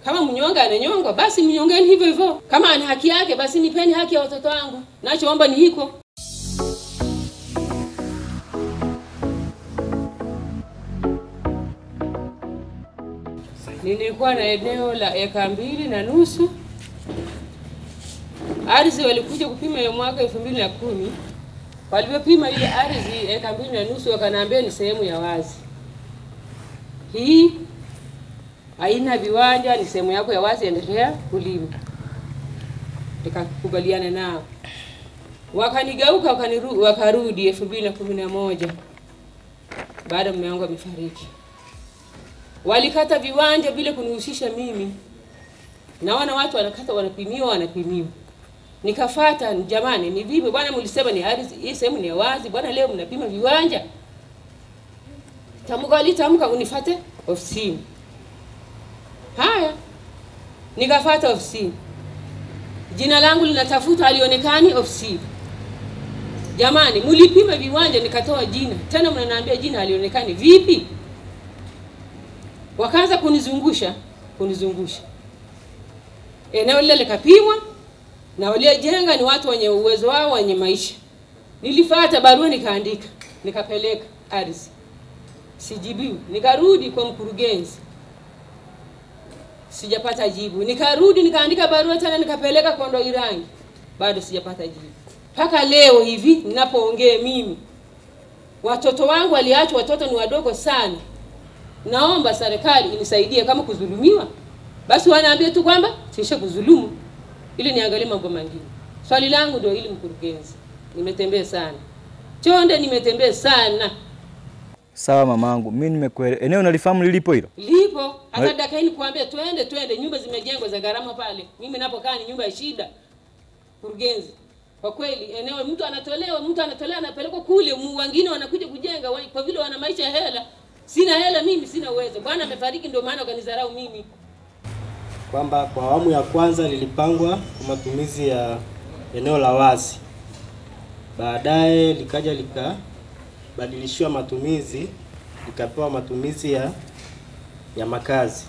Kama mnyonga ananyongwa, basi mnyongeni hivyo hivyo. Kama ana haki yake, basi nipeni haki ya watoto wangu. Nachoomba ni hiko. Nilikuwa na eneo la eka 2.5. Ardhi walikuja kupima hiyo mwaka 2010. Walipopima ile ardhi eka 2.5 wakaniambia ni sehemu ya wazi. Hii haina viwanja, ni sehemu yako ya wazi, endelea kulima. Nikakubaliana nao. Wakanigeuka wakarudi 2011. Baada mume wangu amefariki. Walikata viwanja bila kunihusisha mimi. Naona watu wanakata wanapimiwa. Nikafuata, jamani ni vipi bwana, mlisema ni ardhi, hii sehemu ni wazi, bwana leo mnapima viwanja. Tamka unifuate ofisini. Haya. Nikafuata ofisini. Jina langu linatafuta, alionekani ofisini. Jamani, mlipima viwanja nikatoa jina. Tena mnaniambia jina alionekani vipi? Wakaanza kunizungusha. Eneo lile likapimwa na waliojenga ni watu wenye uwezo wao, wenye maisha. Nilifuata barua nikaandika, nikapeleka ardhi. Sijibiwi. Nikarudi kwa mkurugenzi. Sijapata jibu. Nikarudi nikaandika barua tena nikapeleka kwa Ndoirangi. Bado sijapata jibu. Paka leo hivi ninapoongea mimi, watoto wangu waliachwa, watoto ni wadogo sana. Naomba serikali inisaidie, kama kudhulumiwa basi wanaambia tu kwamba sisha kudhulumu, ili niangalie mambo mengine. Swali langu ndio ili mkurugenzi. Nimetembea sana. Chonde nimetembea sana. Sawa mamangu, mimi nimekuelewa. Eneo nalifahamu lilipo hilo? Lipo. Hata dakaini kuambia twende, nyumba zimejengwa za gharama pale. Mimi napokaa ni nyumba ya shida. Mkurugenzi. Kwa kweli eneo mtu anatolewa anapelekwa kule, wengine wanakuja kujenga kwa vile wana maisha ya hela. Sina hela mimi, sina uwezo. Bwana amefariki ndio maana wakanidharau mimi. Kwamba kwa awamu ya kwanza lilipangwa kwa matumizi ya eneo la wazi. Baadaye likaja likabadilishiwa matumizi, likapewa matumizi ya makazi.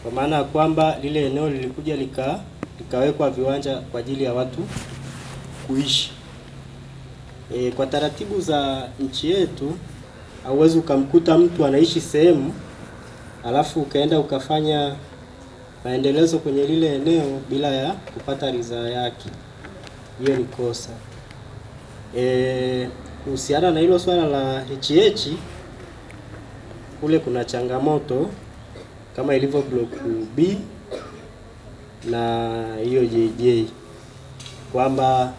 Kwa maana ya kwamba lile eneo lilikuja likawekwa viwanja kwa ajili ya watu kuishi. Kwa taratibu za nchi yetu, hauwezi ukamkuta mtu anaishi sehemu alafu ukaenda ukafanya maendelezo kwenye lile eneo bila ya kupata ridhaa yake. Hiyo ni kosa. Kuhusiana na hilo swala la HH, kule kuna changamoto kama ilivyo block B na hiyo JJ, kwamba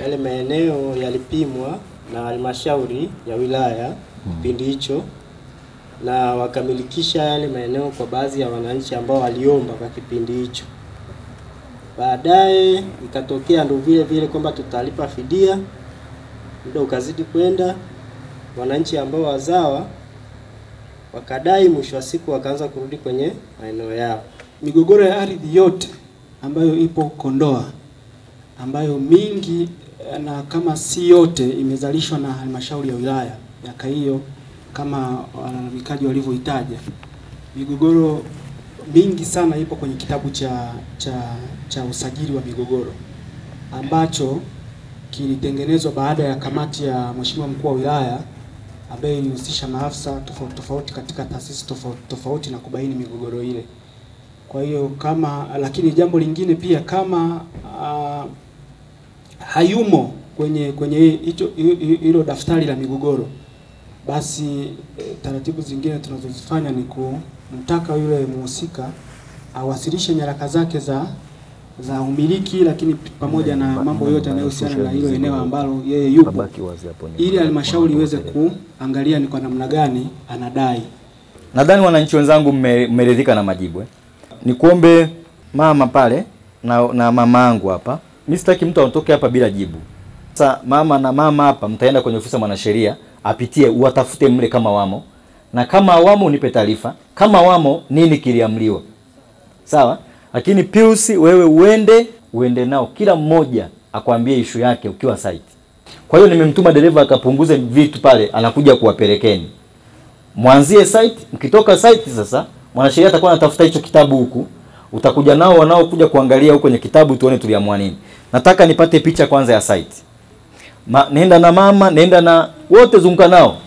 yale maeneo yalipimwa na halmashauri ya wilaya kipindi hicho, na wakamilikisha yale maeneo kwa baadhi ya wananchi ambao waliomba kwa kipindi hicho. Baadaye ikatokea ndio vile kwamba tutalipa fidia. Muda ukazidi kwenda, wananchi ambao wazawa wakadai, mwisho wa siku wakaanza kurudi kwenye maeneo yao. Migogoro ya ardhi yote ambayo ipo Kondoa, ambayo mingi na kama si yote imezalishwa na halmashauri ya wilaya miaka hiyo, kama walalamikaji walivyoitaja, migogoro mingi sana ipo kwenye kitabu cha usajili wa migogoro, ambacho kilitengenezwa baada ya kamati ya Mheshimiwa Mkuu wa Wilaya ambaye ilihusisha maafisa tofauti katika taasisi tofauti na kubaini migogoro ile. Kwa hiyo lakini jambo lingine pia, kama hayumo kwenye hilo daftari la migogoro, basi taratibu zingine tunazozifanya ni kumtaka yule mhusika awasilishe nyaraka zake za umiliki, lakini pamoja na mambo yote yanayohusiana na hilo eneo ambalo yeye yupo, ili halmashauri iweze kuangalia ni kwa namna gani anadai. Nadhani wananchi wenzangu mmeridhika na majibu. Nikuombe mama pale na mama yangu hapa, mimi sitaki mtu atoke hapa bila jibu. Sasa mama hapa mtaenda kwenye ofisi ya mwanasheria, apitie uwatafute mle kama wamo, na kama wamo unipe taarifa, kama wamo nini kiliamliwa. Sawa? Lakini Pius wewe uende nao, kila mmoja akwambie issue yake ukiwa site. Kwa hiyo nimemtuma dereva akapunguze vitu pale, anakuja kuwapelekeni. Mwanzie site, mkitoka site sasa mwanasheria atakuwa anatafuta hicho kitabu huku. utakuja nao wanaokuja kuangalia huko kwenye kitabu tuone tuliamua nini. Nataka nipate picha kwanza ya site. Nenda na mama, nenda na wote, zunguka nao.